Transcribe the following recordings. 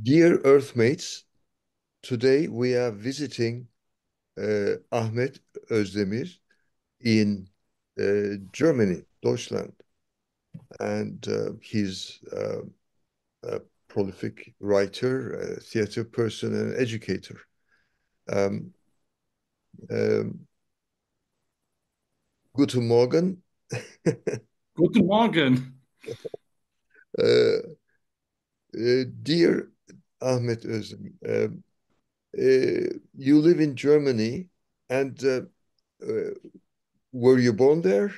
Dear Earthmates, today we are visiting Ahmet Özdemir in Germany, Deutschland, and he's a prolific writer, a theater person, and educator. Um, um, Guten Morgen. Guten Morgen. Uh, Dear Ahmet Özdemir, you live in Germany, and uh, were you born there?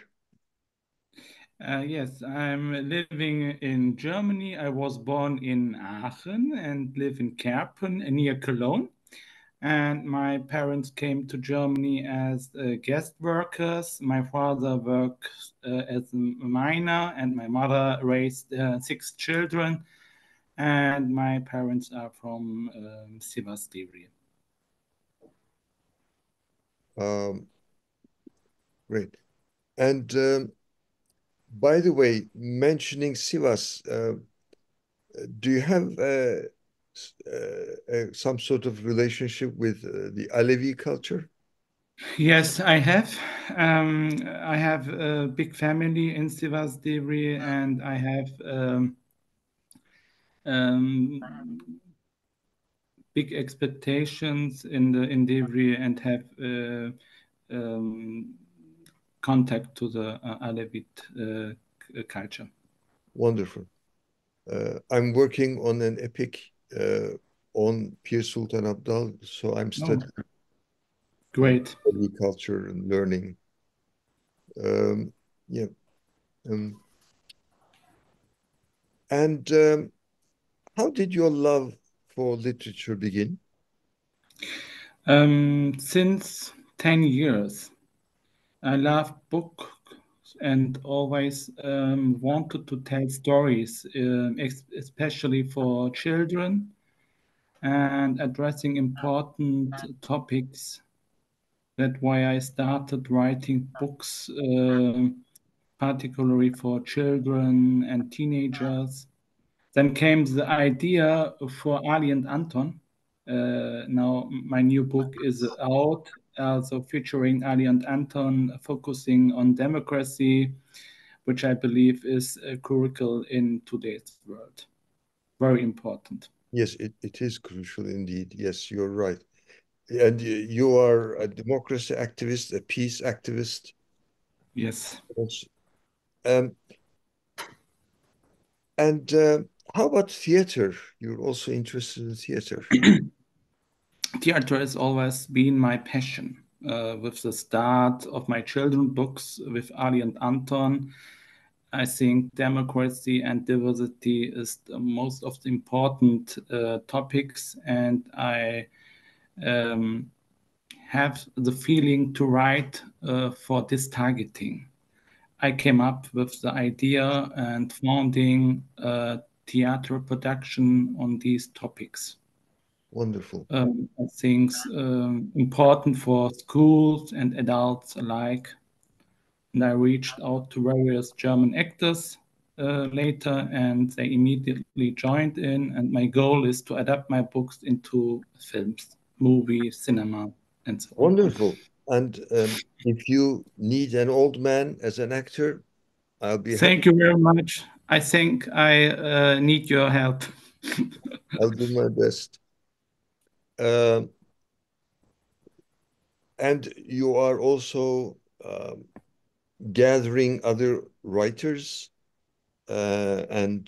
Yes, I'm living in Germany. I was born in Aachen and live in Kerpen near Cologne. And my parents came to Germany as guest workers. My father worked as a miner, and my mother raised six children. And my parents are from Sivas, Devri. Um, Great. And by the way, mentioning Sivas, do you have some sort of relationship with the Alevi culture? Yes, I have. I have a big family in Sivas Devri, and I have um, big expectations in Devri, and have um, contact to the Alevite culture. Wonderful. I'm working on an epic on Pir Sultan Abdal, so I'm Oh, studying great. Alevi culture and learning. Um, yeah. Um, and how did your love for literature begin? Since 10 years, I love books and always wanted to tell stories, especially for children and addressing important topics. That's why I started writing books, particularly for children and teenagers. Then came the idea for Ali and Anton. Now my new book is out, also featuring Ali and Anton, focusing on democracy, which I believe is critical in today's world. Very important. Yes, it is crucial indeed. Yes, you're right. And you are a democracy activist, a peace activist Yes. also. Um, and how about theater? You're also interested in theater. Theater has always been my passion. With the start of my children books with Ali and Anton, I think democracy and diversity is the most of the important topics, and I um, have the feeling to write for this targeting. I came up with the idea and founding a theater production on these topics. Wonderful. I think important for schools and adults alike. And I reached out to various German actors later, and they immediately joined in. And my goal is to adapt my books into films, movies, cinema, and so on. Wonderful. And if you need an old man as an actor, I'll be happy. Thank you very much. I think I need your help. I'll do my best. Um, and you are also gathering other writers and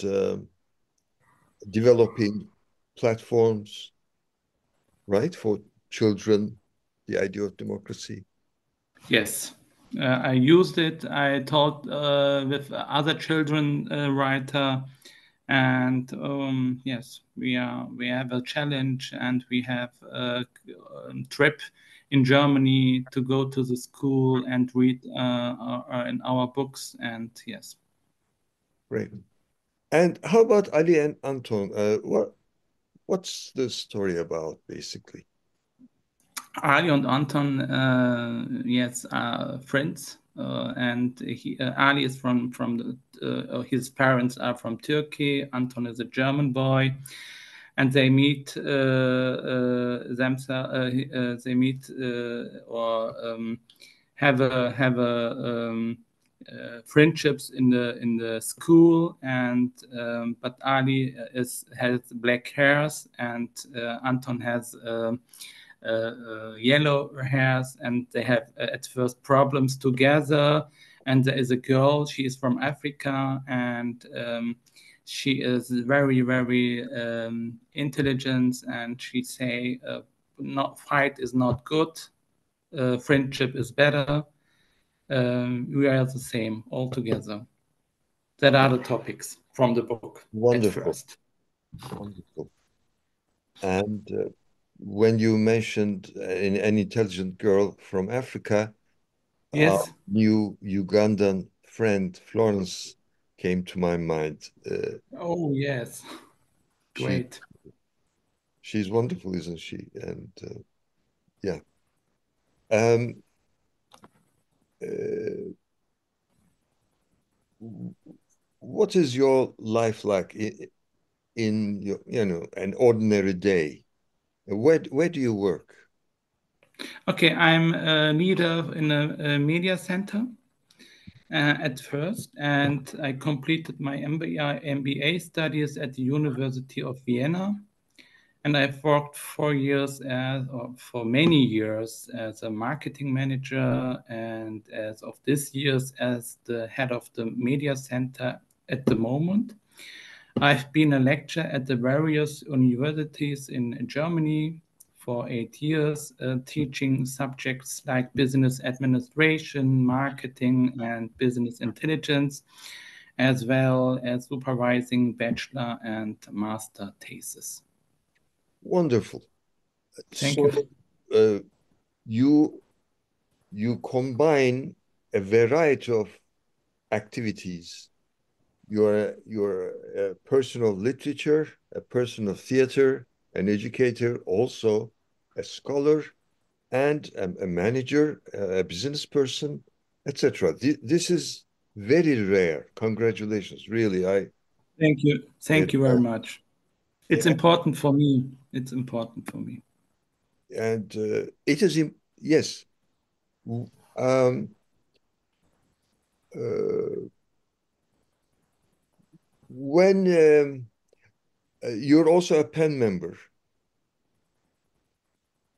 developing platforms, right, for children, the idea of democracy. Yes, I used it. I taught with other children writer, and yes, we have a challenge, and we have a trip in Germany to go to the school and read in our books. And yes, Great. And how about Ali and Anton? What's the story about, basically? Ali and Anton, yes, are friends. And Ali is from his parents are from Turkey. Anton is a German boy, and they meet themselves. They meet or have friendships in the school, and but Ali has black hairs, and Anton has yellow hairs, and they have at first problems together. And there is a girl, she is from Africa, and she is very, very intelligent, and she say, not fight is not good, friendship is better. We are the same all together. That are the topics from the book at Wonderful, first. wonderful. And when you mentioned an intelligent girl from Africa, Yes. new Ugandan friend Florence came to my mind. Oh, yes. She Great. she's wonderful, isn't she? And yeah. Um, uh, what is your life like in your, an ordinary day? Where do you work? Okay, I'm a leader in a media center at first, and I completed my MBA studies at the University of Vienna. And I've worked 4 years or for many years as a marketing manager, and as of this year's as the head of the media center at the moment. I've been a lecturer at the various universities in Germany for 8 years, teaching subjects like business administration, marketing, and business intelligence, as well as supervising bachelor and master theses. Wonderful. Thank you. So uh, you you combine a variety of activities. You're a person of literature, a person of theater, an educator, also a scholar, and a manager, a business person, etc. This is very rare. Congratulations, really. I Thank you. it, Thank you very much. It's important for me. It's important for me. and it is yes. Um, uh, when you're also a pen member,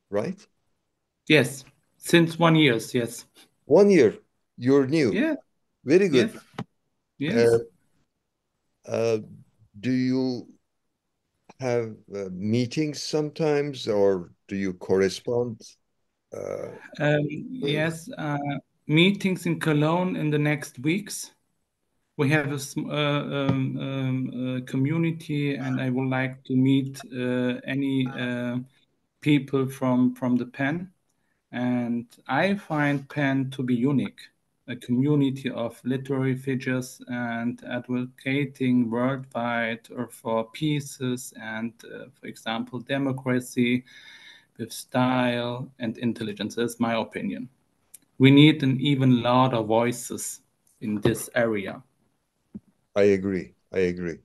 right? Yes. Since 1 year, yes. 1 year, you're new. Yeah. Very Yes. good. Uh, Yes. uh, do you have meetings sometimes, or do you correspond? Uh, Yes. Meetings in Cologne in the next weeks. We have a community, and I would like to meet any people from the pen. And I find pen to be unique, a community of literary figures and advocating worldwide or for pieces and, for example, democracy with style and intelligence. That's my opinion. We need an even louder voices in this area. I agree. I agree.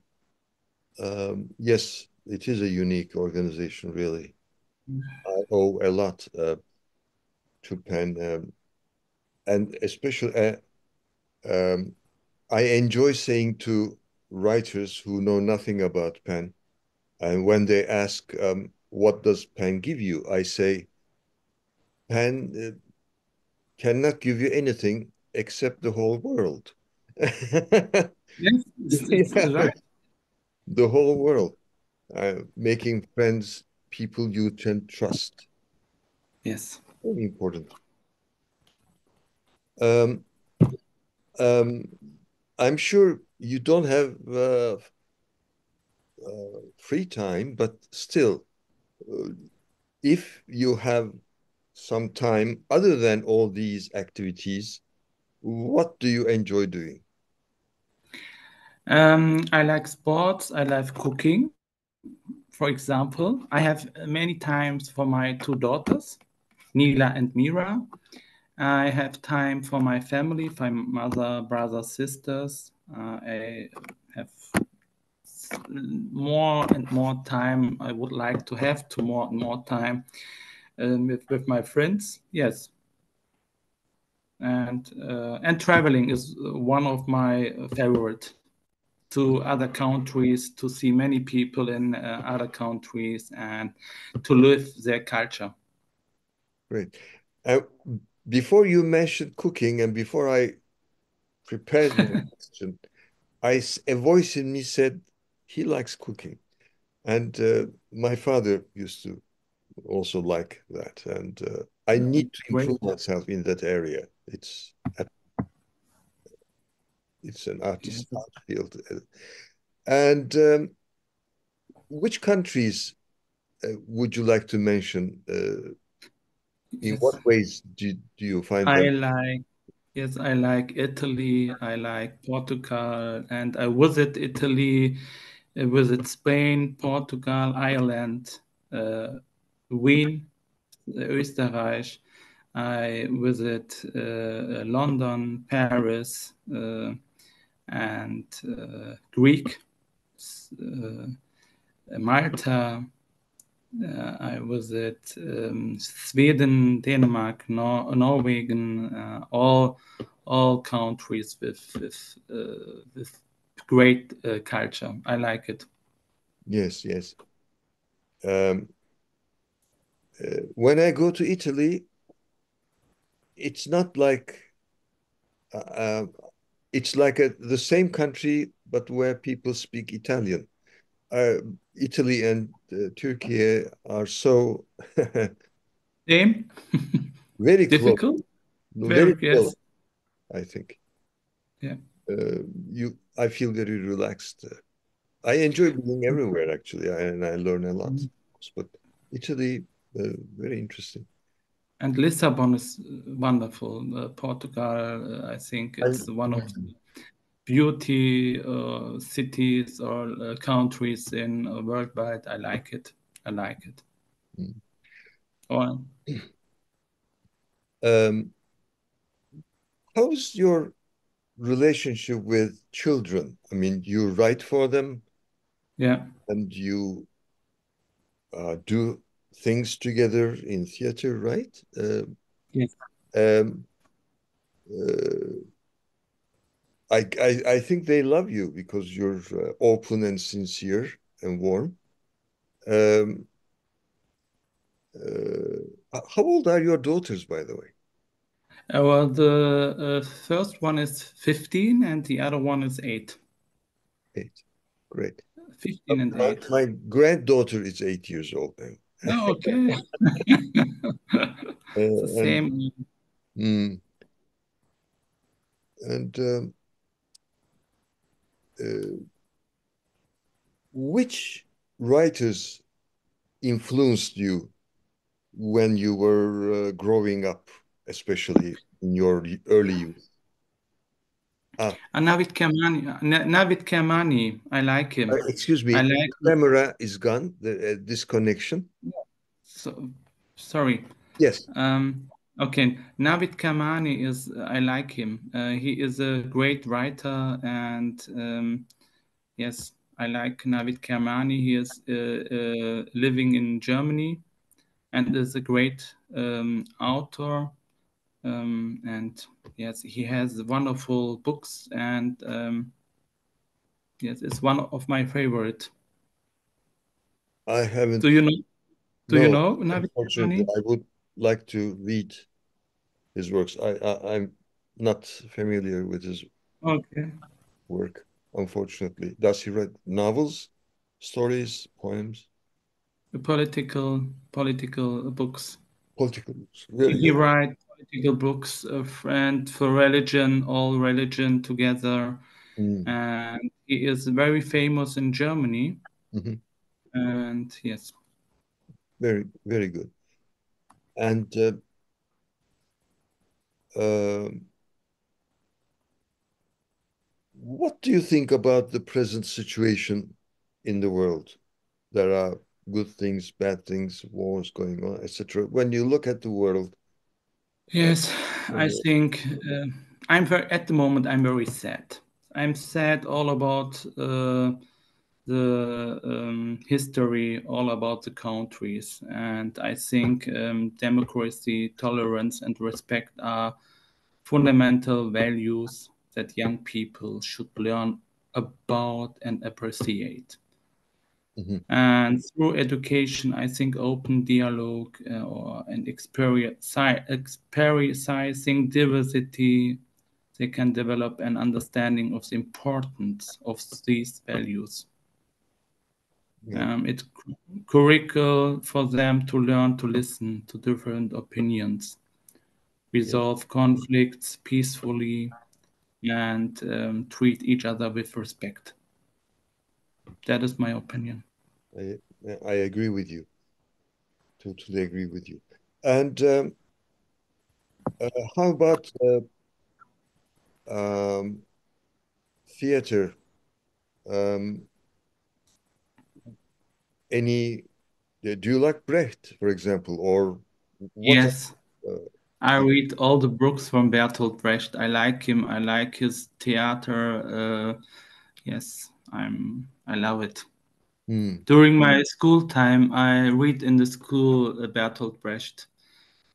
Yes, it is a unique organization, really. I owe a lot to Penn, and especially um, I enjoy saying to writers who know nothing about Penn, and when they ask, "What does Penn give you?" I say, "Penn cannot give you anything except the whole world." Yes, it's Yeah, right. the whole world. Making friends, people you can trust. Yes. Very important. Um, um, I'm sure you don't have free time, but still, uh, if you have some time other than all these activities, what do you enjoy doing? I like sports. I like cooking. For example, I have many times for my two daughters, Nila and Mira. I have time for my family, for my mother, brothers, sisters. I have more and more time. I would like to have to more and more time with my friends. Yes, and traveling is one of my favorite to other countries, to see many people in other countries, and to live their culture. Great. Uh, Before you mentioned cooking and before I prepared my question, a voice in me said he likes cooking. And my father used to also like that. And I need to Great. improve myself in that area. It's an Yes. art field. And which countries would you like to mention? In Yes. what ways do you find I them? like, yes, I like Italy, I like Portugal, and I visit Italy, I visit Spain, Portugal, Ireland, uh, Wien, Österreich. I visit London, Paris, and Greek, uh, Malta. I visit Sweden, Denmark, Norwegian, all countries with great culture. I like it. Yes, yes. Um, when I go to Italy, it's not like uh, it's like the same country, but where people speak Italian. Uh, Italy and Turkey are so Same, very close, difficult, very very close, yes, I think. yeah, I feel very relaxed. I enjoy being everywhere actually, and I learn a lot. But Italy, very interesting. and Lisbon is wonderful. Portugal, I think it's And one of the beauty cities or countries in worldwide. I like it. I like it. Or um, how's your relationship with children? I mean, you write for them yeah, and you do things together in theater, right? yes. Um, uh, I think they love you because you're open and sincere and warm. Um, how old are your daughters, by the way? Well, the first one is 15 and the other one is 8. Eight. Great. 15 and My, 8. my granddaughter is 8 years old now. Oh, okay. It's the And same. mm, and uh, which writers influenced you when you were growing up, especially in your early youth? Ah, Navid Kermani, I like him. excuse I me, like the camera is gone, the disconnection. so sorry. Yes, Um, okay, Navid Kermani is I like him. He is a great writer, and yes, I like Navid Kermani. He is living in Germany and is a great author. And yes, he has wonderful books, and yes, it's one of my favorite. I Do haven't. you know? Do you No, know Navid unfortunately, Kermani? I would like to read his works. I'm not familiar with his Okay, work, unfortunately. Does he write novels, stories, poems, the political books. political books? Very He good. writes political books, and for religion, all religion together, Mm, and he is very famous in Germany. mhm. And yes, Very, very good. And um, what do you think about the present situation in the world? There are good things, bad things, wars going on, etc. When you look at the world, uh, yes, I think I'm very at the moment. I'm very sad. I'm sad all about the history all about the countries. And I think democracy, tolerance, and respect are fundamental values that young people should learn about and appreciate. Mhm. And through education, I think open dialogue or and experiencing diversity, they can develop an understanding of the importance of these values. Yeah, It's critical for them to learn to listen to different opinions, yeah, resolve conflicts peacefully, and treat each other with respect. That is my opinion. I I agree with you. Totally agree with you. And how about um, theater? Um, any do you like Brecht, for example, or what? Yes, Uh, I the, read all the books from Bertolt Brecht. I like him. I like his theater. Yes, I love it. hmm, During my school time, I read in the school Bertolt Brecht,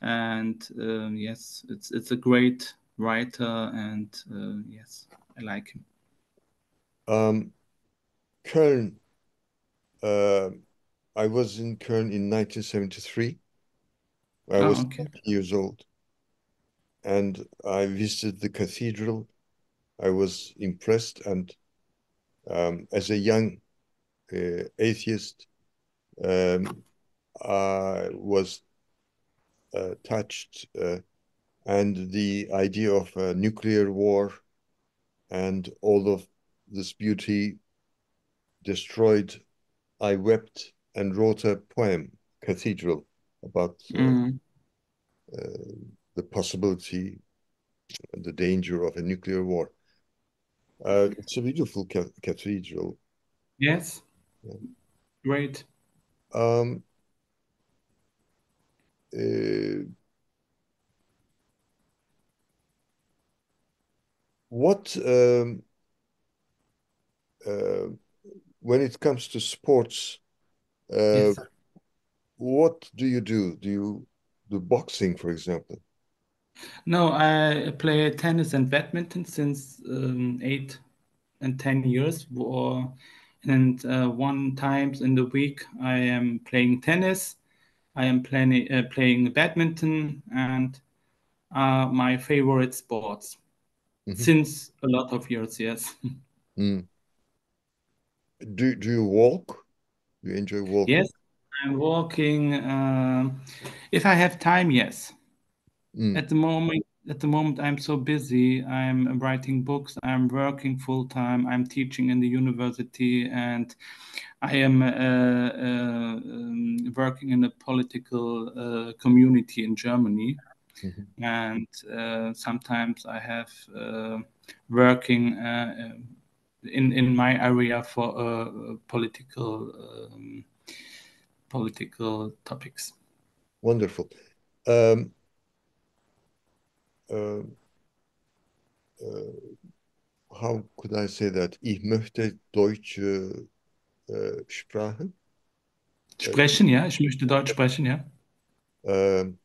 and yes, it's a great writer, and yes, I like him. um, Köln. Uh, I was in Köln in 1973. I Oh, was okay. 20 years old, and I visited the cathedral. I was impressed, and as a young atheist, um, I was touched, and the idea of a nuclear war and all of this beauty destroyed. I wept and wrote a poem, Cathedral, about Mm, uh, the possibility and the danger of a nuclear war. It's a beautiful cathedral. yes, great. Um, uh, what uh, when it comes to sports, uh, Yes. what do you do? Do you do boxing, for example? No, I play tennis and badminton since 8 and 10 years. And one times in the week, I am playing tennis. I am playing badminton, and my favorite sports Mhm. since a lot of years. Yes, Mm. Do you walk? Do you enjoy yes, walking? I'm walking. If I have time, yes. Mm. At the moment, I'm so busy. I'm writing books. I'm working full time. I'm teaching in the university, and I am working in a political community in Germany. Mhm. And sometimes I have working in my area for political topics. Wonderful. Um, uh, uh, how could I say that? Ich möchte deutsche Sprache. Uh, Sprechen, ja, ich möchte Deutsch sprechen, ja. um,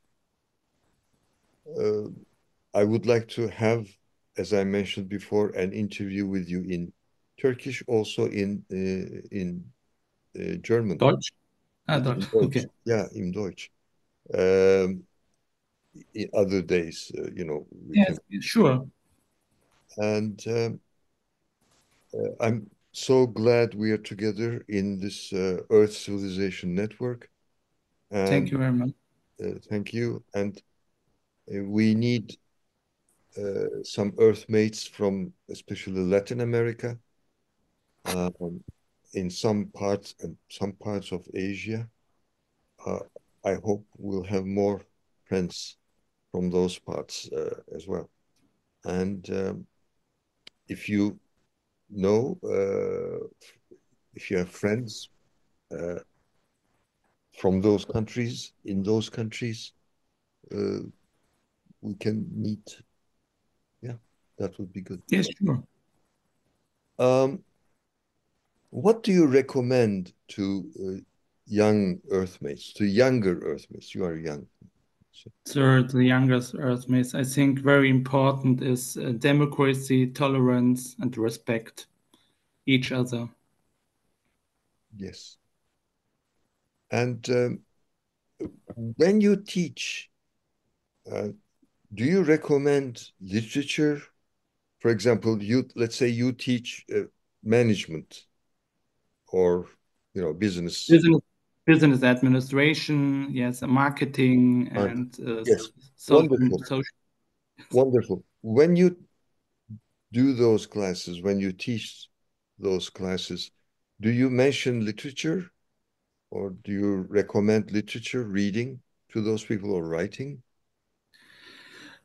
uh, I would like to have, as I mentioned before, an interview with you in Turkish, also in German, Deutsch? Ah, in Deutsch, okay. Deutsch. Yeah, in Deutsch. Um, in other days, we Yes, can. sure. And I'm so glad we are together in this Earth Civilization Network. Thank And you very much. thank you. And we need some Earthmates from especially Latin America, um, in some parts of Asia. Uh, I hope we'll have more friends from those parts as well. And if you know, if you have friends uh, from those countries, in those countries, uh, we can meet. Yeah, that would be good. Yes, sure. Um, What do you recommend to young Earthmates, to younger Earthmates? You are young. So, Third, the youngest Earthmates, I think very important is democracy, tolerance, and respect each other. yes. And when you teach, uh, do you recommend literature? For example, let's say you teach management or business. Business, business administration, yes, marketing, And and yes, social, wonderful, social. wonderful. When you do those classes, when you teach those classes, do you mention literature or do you recommend literature reading to those people or writing?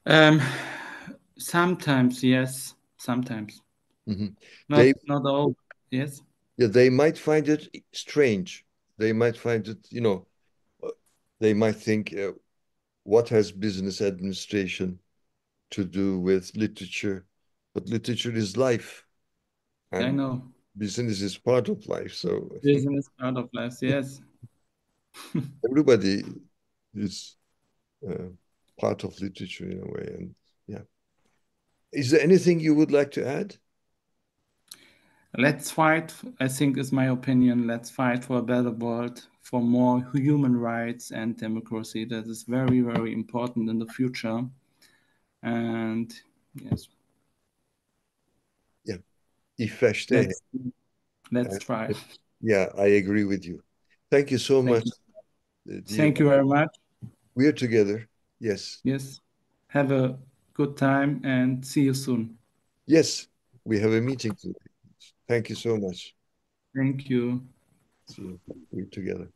Um, Sometimes, yes, sometimes, Mhm. not They, not all. Yes, yeah, they might find it strange. They might find it, uh, they might think, what has business administration to do with literature? But literature is life, I and know. business is part of life. So Business part of life. Yes. everybody is uh, part of literature in a way. And yeah, is there anything you would like to add? Let's fight. I think is my opinion. Let's fight for a better world, for more human rights and democracy. That is very, very important in the future. And yes, Yeah, ich verstehe. let's let's Uh, try. yeah, I agree with you. Thank you so Thank much, you. dear. Thank you very much. We're together. Yes. Yes. Have a good time and see you soon. Yes, we have a meeting today. Thank you so much. Thank you. See you. We're together.